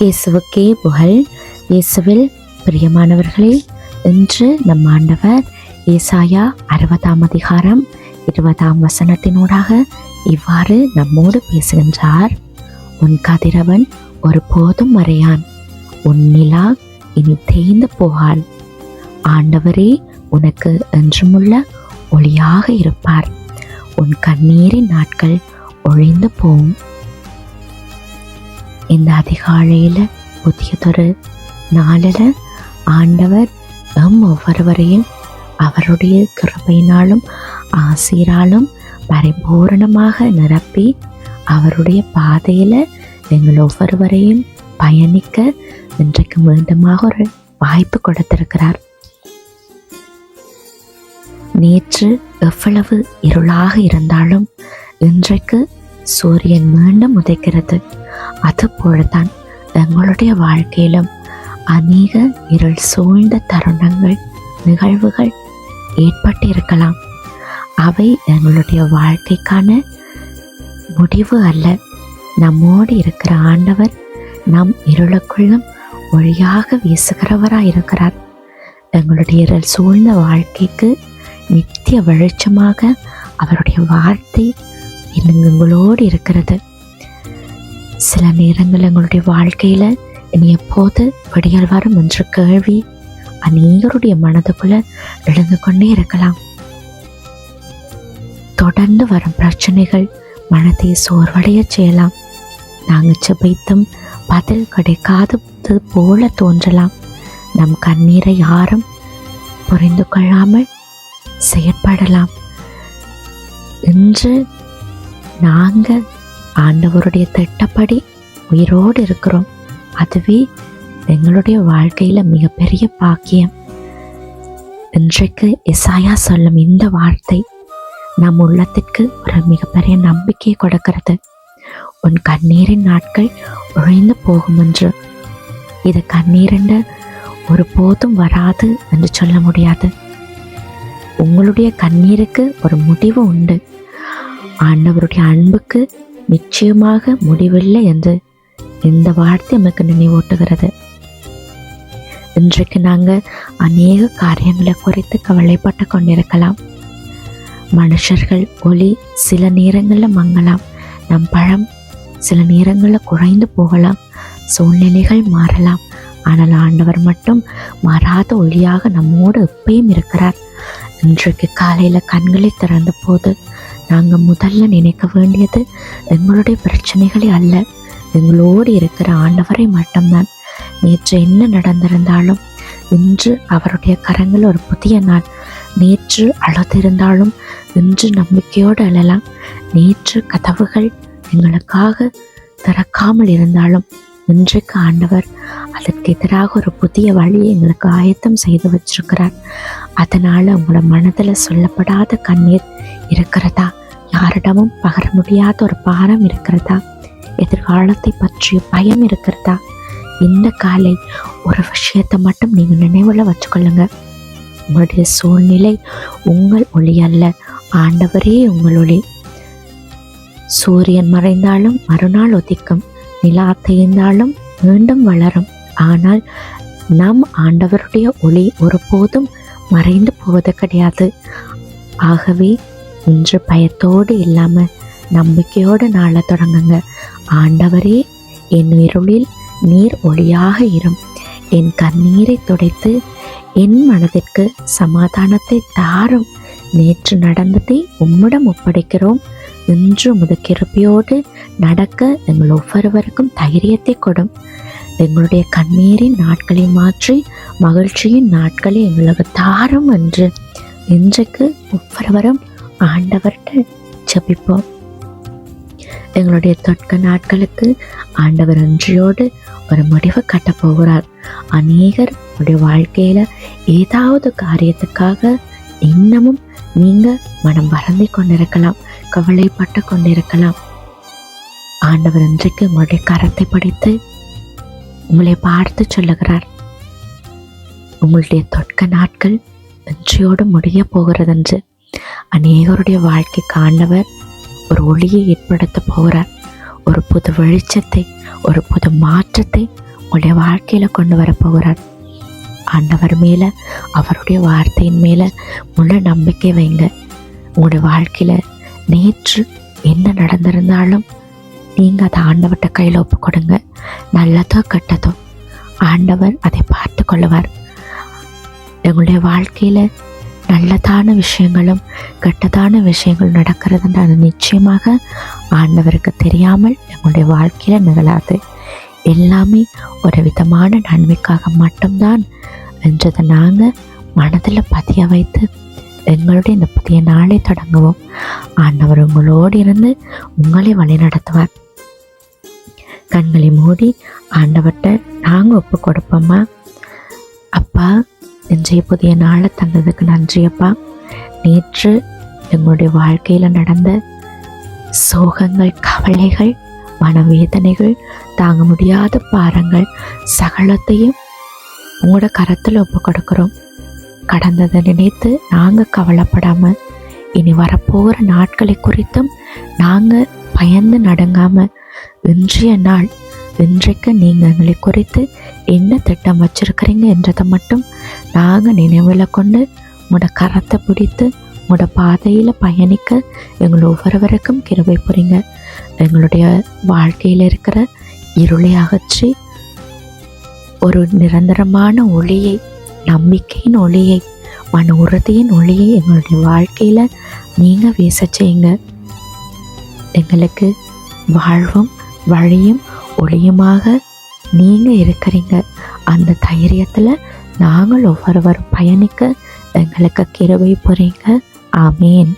இயேசுவுக்கே புகழ். இயேசுவில் பிரியமானவர்களே, இன்று நம் ஆண்டவர் ஏசாயா 60ஆம் அதிகாரம் 20ஆம் வசனத்தினூடாக இவ்வாறு நம்மோடு பேசுகின்றார். உன் கதிரவன் ஒரு போதும் மறையான், உன் நிலா இனி தேய்ந்து போகாள். ஆண்டவரே உனக்கு என்றுமுள்ள ஒளியாக இருப்பார். உன் கண்ணீரின் நாட்கள் ஒழிந்து போகும். இந்த அதிகாலையில புதியதொரு நாளில் ஆண்டவர் ஒவ்வொருவரையும் அவருடைய கிருபையினாலும் ஆசீராலும் பரிபூரணமாக நிரப்பி அவருடைய பாதையில எங்கள் ஒவ்வொருவரையும் பயணிக்க இன்றைக்கு மீண்டுமாக ஒரு வாய்ப்பு கொடுத்திருக்கிறார். நேற்று எவ்வளவு இருளாக இருந்தாலும் இன்றைக்கு சூரியன் மீண்டும் உதைக்கிறது. அதுபோலதான் எங்களுடைய வாழ்க்கையிலும் அநேக இருள் சூழ்ந்த தருணங்கள், நிகழ்வுகள் ஏற்பட்டிருக்கலாம். அவை எங்களுடைய வாழ்க்கைக்கான முடிவு அல்ல. நம்மோடு இருக்கிற ஆண்டவர் நம் இருளுக்குள்ளும் ஒளியாக வீசுகிறவராய் இருக்கிறார். எங்களுடைய இருள் சூழ்ந்த வாழ்க்கைக்கு நித்திய வெளிச்சமாக அவருடைய வார்த்தை எங்களோடு இருக்கிறது. சில நேரங்கள் எங்களுடைய வாழ்க்கையில இனி எப்போது விடியல் வரும் என்ற கேள்வி அநேகருடைய மனதுக்குள்ள எழுந்து கொண்டே இருக்கலாம். தொடர்ந்து வரும் பிரச்சனைகள் மனதை சோர்வடைய செய்யலாம். நாங்கள் செபித்தும் பதில் கிடைக்காதது போல தோன்றலாம். நம் கண்ணீரை யாரும் புரிந்து கொள்ளாமல் செயற்படலாம். இன்று நாங்கள் ஆண்டவருடைய திட்டப்படி உயிரோடு இருக்கிறோம். அதுவே எங்களுடைய வாழ்க்கையில மிகப்பெரிய பாக்கியம். இன்றைக்கு எசாயா சொல்லும் இந்த வார்த்தை நம் உள்ளத்திற்கு ஒரு மிகப்பெரிய நம்பிக்கை கொடுக்கிறது. உன் கண்ணீரின் நாட்கள் ஒழிந்து போகும் என்று. இது கண்ணீரென்ற ஒரு போதும் வராது என்று சொல்ல முடியாது. உங்களுடைய கண்ணீருக்கு ஒரு முடிவு உண்டு. ஆண்டவருடைய அன்புக்கு நிச்சயமாக முடிவில்லை என்று இந்த வார்த்தை நமக்கு நினைவூட்டுகிறது. இன்றைக்கு நாங்கள் அநேக காரியங்களை குறித்து கவலைப்பட்டு கொண்டிருக்கலாம். மனுஷர்கள் ஒளி சில நேரங்களில் மங்கலாம். நம் பழம் சில நேரங்களில் குறைந்து போகலாம். சூழ்நிலைகள் மாறலாம். ஆனால் ஆண்டவர் மட்டும் மாறாத ஒளியாக நம்மோடு எப்பயும் இருக்கிறார். இன்றைக்கு காலையில் கண்களை திறந்த போது நாங்கள் முதல்ல நினைக்க வேண்டியது எங்களுடைய பிரச்சனைகளே அல்ல, எங்களோடு இருக்கிற ஆண்டவரை மட்டும்தான். நேற்று என்ன நடந்திருந்தாலும் இன்று அவருடைய கரங்கள் ஒரு புதிய நாள். நேற்று அழுதிருந்தாலும் இன்று நம்பிக்கையோடு அழலாம். நேற்று கதவுகள் எங்களுக்காக திறக்காமல் இருந்தாலும் இன்றைக்கு ஆண்டவர் அதற்கு எதிராக ஒரு புதிய வழியை எங்களுக்கு ஆயத்தம் செய்து வச்சிருக்கிறார். அதனால உங்களோட மனதில் சொல்லப்படாத கண்ணீர் இருக்கிறதா? யாரிடமும் பகர முடியாத ஒரு பாரம் இருக்கிறதா? எதிர்காலத்தை பற்றிய பயம் இருக்கிறதா? இந்த காலை ஒரு விஷயத்தை மட்டும் நீங்கள் நினைவில் வச்சுக்கொள்ளுங்க. உங்களுடைய சூழ்நிலை உங்கள் ஒளி அல்ல, ஆண்டவரே உங்கள் ஒளி. சூரியன் மறைந்தாலும் மறுநாள் உதிக்கும், நிலா தேய்ந்தாலும் மீண்டும் வளரும். ஆனால் நம் ஆண்டவருடைய ஒளி ஒருபோதும் மறைந்து போவது கிடையாது. ஆகவே இன்று பயத்தோடு இல்லாம நம்பிக்கையோடு நாள தொடங்குங்க. ஆண்டவரே என் இருளில் நீர் ஒளியாக இரும். என் கண்ணீரை துடைத்து என் மனதிற்கு சமாதானத்தை தாரும். நேற்று நடந்ததை உம்மிடம் ஒப்படைக்கிறோம். இன்று உமது கிருபையோடு நடக்க எங்கள் ஒவ்வொருவருக்கும் தைரியத்தை கொடும். எங்களுடைய கண்ணீரின் நாட்களை மாற்றி மகிழ்ச்சியின் நாட்களை எங்களுக்கு தாரும் என்று இன்றைக்கு ஒவ்வொருவரும் ஆண்டவர்கிட்ட ஜெபிப்போம். எங்களுடைய தொட்க நாட்களுக்கு ஆண்டவர் இன்றையோடு ஒரு முடிவு கட்ட போகிறார். அநேகர் உடைய வாழ்க்கையில ஏதாவது காரியத்துக்காக இன்னமும் நீங்க மனம் வருந்தி கொண்டிருக்கலாம், கவலைப்பட்டு கொண்டிருக்கலாம். ஆண்டவர் இன்றைக்கு உங்களுடைய கரத்தை பிடித்து உங்களை பார்த்து சொல்லுகிறார், உங்களுடைய தொட்க நாட்கள் இன்றையோடு முடிய போகிறது என்று. அநேகருடைய வாழ்க்கைக்கு ஆண்டவர் ஒரு ஒளியை ஏற்படுத்த போகிறார். ஒரு புது வெளிச்சத்தை, ஒரு புது மாற்றத்தை உங்களுடைய வாழ்க்கையில கொண்டு வரப்போகிறார். ஆண்டவர் மேல, அவருடைய வார்த்தையின் மேல முழு நம்பிக்கை வைங்க. உங்களுடைய வாழ்க்கையில நேற்று என்ன நடந்திருந்தாலும் நீங்க அதை ஆண்டவர்கிட்ட கையில் ஒப்பு கொடுங்க. நல்லதோ கெட்டதோ ஆண்டவர் அதை பார்த்து கொள்ளுவார். எங்களுடைய வாழ்க்கையில நல்லதான விஷயங்களும் கெட்டதான விஷயங்கள் நடக்கிறதுன்றது நிச்சயமாக ஆண்டவருக்கு தெரியாமல் எங்களுடைய வாழ்க்கையில நிகழாது. எல்லாமே ஒரு விதமான நன்மைக்காக மட்டும்தான் என்றதை நாங்கள் மனதில் பதிய வைத்து எங்களுடைய இந்த புதிய நாளை தொடங்குவோம். ஆண்டவர் உங்களோடு இருந்து உங்களை வழி நடத்துவார். கண்களை மூடி ஆண்டவர்கிட்ட நாங்கள் ஒப்பு கொடுப்போம்மா. அப்பா, இன்றைய புதிய நாளை தந்ததுக்கு நன்றி அப்பா. நேற்று எங்களுடைய வாழ்க்கையில் நடந்த சோகங்கள், கவலைகள், மனவேதனைகள், தாங்க முடியாத பாரங்கள் சகலத்தையும் உங்களோட கரத்தில் ஒப்பு கொடுக்குறோம். கடந்ததை நினைத்து நாங்கள் கவலைப்படாமல் இனி வரப்போகிற நாட்களை குறித்தும் நாங்கள் பயந்து நடுங்காமல் இன்றைய நாள், இன்றைக்கு நீங்கள் எங்களை குறித்து என்ன திட்டம் வச்சிருக்கிறீங்க என்றதை மட்டும் நாங்கள் நினைவில் கொண்டு உங்களோட கரத்தை பிடித்து உங்களோட பாதையில் பயணிக்க எங்களை ஒவ்வொருவருக்கும் கிருபை புரிங்க. எங்களுடைய வாழ்க்கையில் இருக்கிற இருளை அகற்றி ஒரு நிரந்தரமான ஒளியை, நம்பிக்கையின் ஒளியை, மன உறுதியின் ஒளியை எங்களுடைய வாழ்க்கையில் நீங்கள் வீச செய்யுங்க. எங்களுக்கு வாழ்வும் வழியும் ஒளியுமாக நீங்கள் இருக்கிறீங்க. அந்த தைரியத்தில் நாங்கள் ஒவ்வொருவரும் பயணிக்க எங்களுக்கு கிருபை புரிங்க. ஆமேன்.